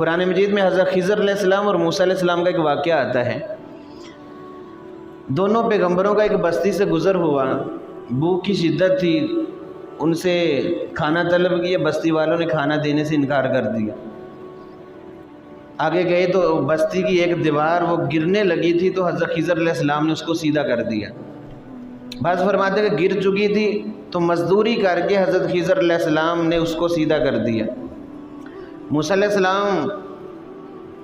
قرآن مجید میں حضرت خضر علیہ السلام اور موسیٰ علیہ السلام کا ایک واقعہ آتا ہے۔ دونوں پیغمبروں کا ایک بستی سے گزر ہوا، بھوک کی شدت تھی، ان سے کھانا طلب کیا، بستی والوں نے کھانا دینے سے انکار کر دیا۔ آگے گئے تو بستی کی ایک دیوار وہ گرنے لگی تھی، تو حضرت خضر علیہ السلام نے اس کو سیدھا کر دیا۔ بعض فرماتے ہیں کہ گر چکی تھی تو مزدوری کر کے حضرت خضر علیہ السلام نے اس کو سیدھا کر دیا۔ موسیٰ علیہ السلام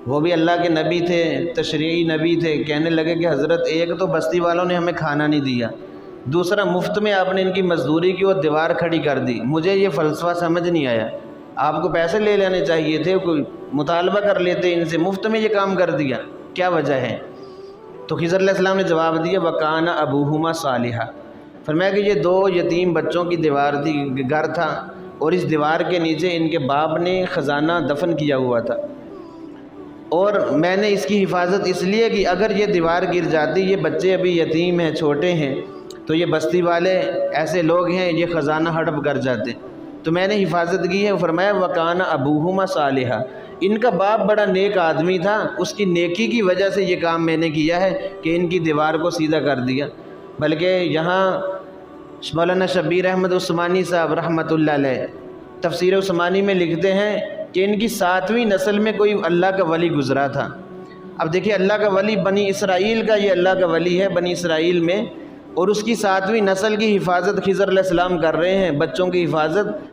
وہ بھی اللہ کے نبی تھے، تشریعی نبی تھے، کہنے لگے کہ حضرت ایک تو بستی والوں نے ہمیں کھانا نہیں دیا، دوسرا مفت میں آپ نے ان کی مزدوری کی اور دیوار کھڑی کر دی، مجھے یہ فلسفہ سمجھ نہیں آیا، آپ کو پیسے لے لینے چاہیے تھے، کوئی مطالبہ کر لیتے، ان سے مفت میں یہ کام کر دیا، کیا وجہ ہے؟ تو خضر علیہ السلام نے جواب دیا وَكَانَ أَبُوهُمَا صَالِحًا، فرمایا کہ یہ دو یتیم بچوں کی دیوار تھی، گھر تھا، اور اس دیوار کے نیچے ان کے باپ نے خزانہ دفن کیا ہوا تھا، اور میں نے اس کی حفاظت اس لیے کہ اگر یہ دیوار گر جاتی، یہ بچے ابھی یتیم ہیں، چھوٹے ہیں، تو یہ بستی والے ایسے لوگ ہیں یہ خزانہ ہڑپ کر جاتے، تو میں نے حفاظت کی ہے۔ فرمایا وَكَانَ أَبُوهُمَا صَالِحًا، ان کا باپ بڑا نیک آدمی تھا، اس کی نیکی کی وجہ سے یہ کام میں نے کیا ہے کہ ان کی دیوار کو سیدھا کر دیا۔ بلکہ یہاں مولانا شبیر احمد عثمانی صاحب رحمۃ اللہ علیہ تفسیر عثمانی میں لکھتے ہیں کہ ان کی 7ویں نسل میں کوئی اللہ کا ولی گزرا تھا۔ اب دیکھیں اللہ کا ولی بنی اسرائیل کا، یہ اللہ کا ولی ہے بنی اسرائیل میں، اور اس کی 7ویں نسل کی حفاظت خضر علیہ السلام کر رہے ہیں، بچوں کی حفاظت۔